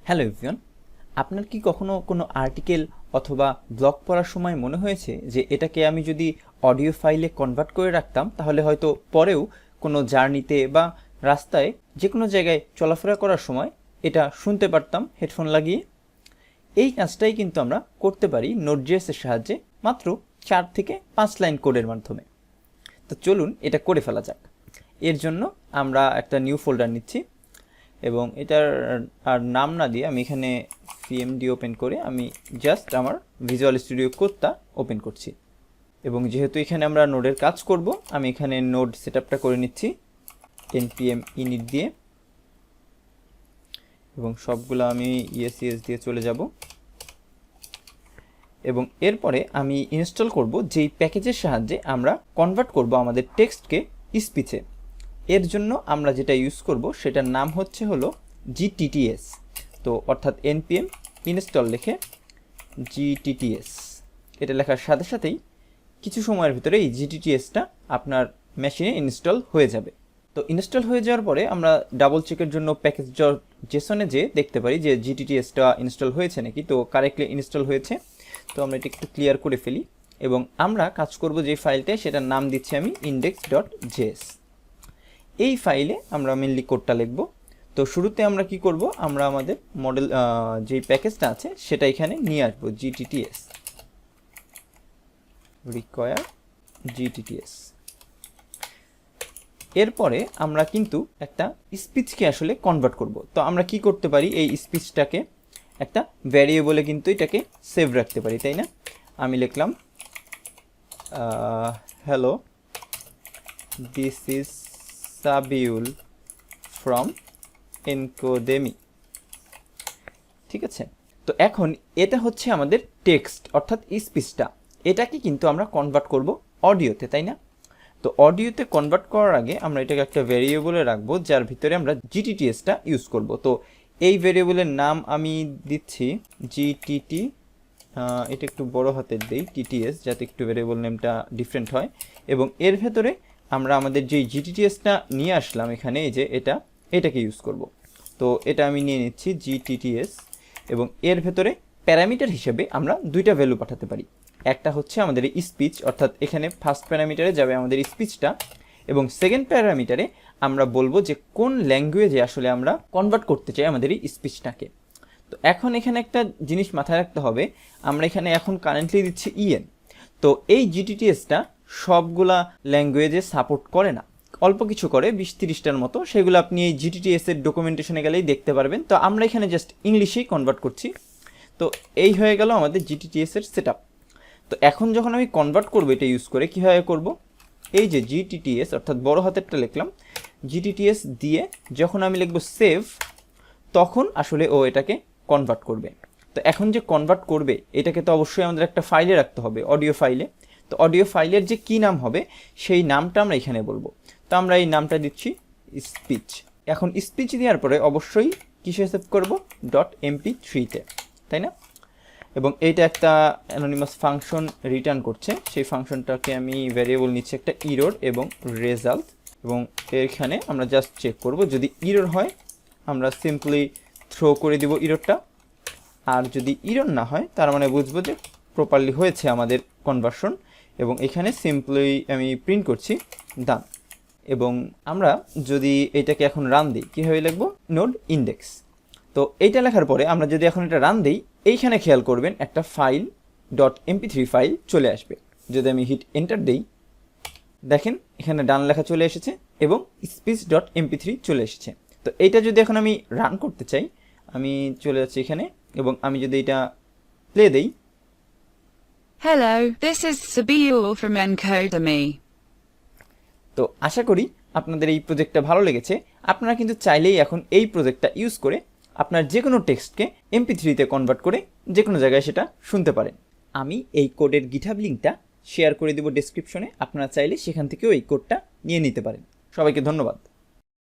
Hello everyone, আপনার কি কখনো কোনো আর্টিকেল অথবা ব্লগ পড়ার সময় মনে হয়েছে যে এটাকে আমি যদি অডিও ফাইলে কনভার্ট করে রাখতাম তাহলে হয়তো পরেও কোনো জার্নিতে বা রাস্তায় যে কোনো জায়গায় চলাফেরা করার সময় এটা শুনতে পারতাম হেডফোন লাগিয়ে? এই কাজটাই কিন্তু আমরা করতে পারি নোট.js এর সাহায্যে মাত্র 4 থেকে 5 লাইন কোডের মাধ্যমে। তো চলুন এটা করে ফেলা যাক। এর জন্য আমরা একটা নিউ ফোল্ডার নিচ্ছি এবং এটার আর নাম না দিয়ে আমি এখানে সিএমডি ওপেন করে আমি জাস্ট আমার ভিজুয়াল স্টুডিও কোডটা ওপেন করছি। এবং যেহেতু এখানে আমরা নোডের কাজ করব, আমি এখানে নোড সেটআপটা করে নিচ্ছি npm init দিয়ে, এবং সবগুলো আমি ESCS দিয়ে চলে যাব। এবং এরপরে আমি ইনস্টল করব যেই প্যাকেজের সাহায্যে আমরা কনভার্ট করব আমাদের টেক্সটকে স্পিচে। এর জন্য আমরা যেটা ইউজ করব সেটার নাম হলো GTTS। তো অর্থাৎ npm ইনস্টল লিখে GTTS এটা লেখার সাথে সাথেই কিছু সময়ের ভিতরে এই GTTSটা আপনার মেশিনে ইনস্টল হয়ে যাবে। তো ইনস্টল হয়ে যাওয়ার পরে আমরা ডাবল চেকের জন্য প্যাকেজ.json-এ যে দেখতে পারি যে GTTSটা ইনস্টল হয়েছে নাকি। তো কারেক্টলি ইনস্টল হয়েছে, তো আমরা এটা একটু ক্লিয়ার করে ফেলি এবং আমরা কাজ করব যে ফাইলটায়, সেটার নাম দিচ্ছি আমি index.js। এই ফাইলে আমরা মেনলি কোডটা লিখব। তো শুরুতে আমরা কি করব, আমরা আমাদের মডেল যেই প্যাকেজটা আছে সেটা এখানে নিয়ে আসব, GTTS require GTTS। এরপরে আমরা কিন্তু একটা স্পিচকে আসলে কনভার্ট করব। তো আমরা কি করতে পারি, এই স্পিচটাকে একটা ভ্যারিয়েবলে কিন্তু এটাকে সেভ রাখতে পারি, তাই না? আমি লিখলাম হ্যালো, দিস ইজ সাবিউল ফ্রম এনকোডেমি। ঠিক আছে, তো এখন এটা হচ্ছে আমাদের টেক্সট অর্থাৎ স্পিচটা। এটাকে কিন্তু আমরা কনভার্ট করব অডিওতে, তাই না? তো অডিওতে কনভার্ট করার আগে আমরা এটাকে একটা ভ্যারিয়েবলে রাখবো যার ভিতরে আমরা GTTSটা ইউজ করব। তো এই ভ্যারিয়েবলের নাম আমি দিচ্ছি GTT, এটা একটু বড় হাতের দেই, TTS, যাতে একটু ভ্যারিয়েবল নেমটা ডিফারেন্ট হয়। এবং এর ভেতরে আমরা আমাদের যে GTTSটা নিয়ে আসলাম এখানে, এই যে এটাকে ইউজ করব। তো এটা আমি নিয়ে নিচ্ছি GTTS, এবং এর ভেতরে প্যারামিটার হিসেবে আমরা দুইটা ভ্যালু পাঠাতে পারি। একটা হচ্ছে আমাদের স্পিচ, অর্থাৎ এখানে ফার্স্ট প্যারামিটারে যাবে আমাদের স্পিচটা, এবং সেকেন্ড প্যারামিটারে আমরা বলবো যে কোন ল্যাঙ্গুয়েজে আসলে আমরা কনভার্ট করতে চাই আমাদের এই স্পিচটাকে। তো এখন এখানে একটা জিনিস মাথায় রাখতে হবে, আমরা এখানে এখন কারেন্টলি দিচ্ছি EN। তো এই GTTSটা সবগুলা ল্যাঙ্গুয়েজে সাপোর্ট করে না, অল্প কিছু করে, 20-30টার মতো। সেগুলো আপনি এই GTTS এর ডকুমেন্টেশনে গেলেই দেখতে পারবেন। তো আমরা এখানে জাস্ট ইংলিশেই কনভার্ট করছি। তো এই হয়ে গেল আমাদের GTTS এর সেটআপ। তো এখন যখন আমি কনভার্ট করব এটা ইউজ করে, কীভাবে করব, এই যে GTTS অর্থাৎ বড় হাতেরটা লিখলাম, GTTS দিয়ে যখন আমি লিখব সেভ, তখন আসলে ও এটাকে কনভার্ট করবে। তো এখন যে কনভার্ট করবে এটাকে তো অবশ্যই আমাদের একটা ফাইলে রাখতে হবে, অডিও ফাইলে। তো অডিও ফাইলের যে কী নাম হবে সেই নামটা আমরা এখানে বলবো। তো আমরা এই নামটা দিচ্ছি স্পিচ। এখন স্পিচ দেওয়ার পরে অবশ্যই কিসে সেভ করব, .mp3-তে, তাই না? এবং এইটা একটা অ্যানোনিমাস ফাংশন রিটার্ন করছে, সেই ফাংশনটাকে আমি ভ্যারিয়েবল নিচ্ছি একটা ইরর এবং রেজাল্ট। এবং এখানে আমরা জাস্ট চেক করব, যদি ইরর হয় আমরা সিম্পলি থ্রো করে দিব ইররটা, আর যদি ইরর না হয় তার মানে বুঝবো যে প্রপারলি হয়েছে আমাদের কনভার্সন। এবং এখানে সিম্পলি আমি প্রিন্ট করছি ডান। এবং আমরা যদি এটাকে এখন রান দিই, কীভাবে লিখবো, নোড ইন্ডেক্স। তো এইটা লেখার পরে আমরা যদি এখন এটা রান দিই, এইখানে খেয়াল করবেন একটা ফাইল .mp3 ফাইল চলে আসবে। যদি আমি হিট এন্টার দিই, দেখেন এখানে ডান লেখা চলে এসেছে এবং speech.mp3 চলে এসেছে। তো এইটা যদি এখন আমি রান করতে চাই, আমি চলে যাচ্ছি এখানে এবং আমি যদি এটা প্লে দেই, Hello, this is Sabiul from Encodemy. তো আশা করি আপনাদের এই প্রজেক্টটা ভালো লেগেছে। আপনারা কিন্তু চাইলেই এখন এই প্রজেক্টটা ইউজ করে আপনার যে কোনো টেক্সটকে MP3-তে কনভার্ট করে যে কোনো জায়গায় সেটা শুনতে পারেন। আমি এই কোডের গিটহাব লিঙ্কটা শেয়ার করে দেব ডেসক্রিপশনে, আপনারা চাইলে সেখান থেকেও এই কোডটা নিয়ে নিতে পারেন। সবাইকে ধন্যবাদ।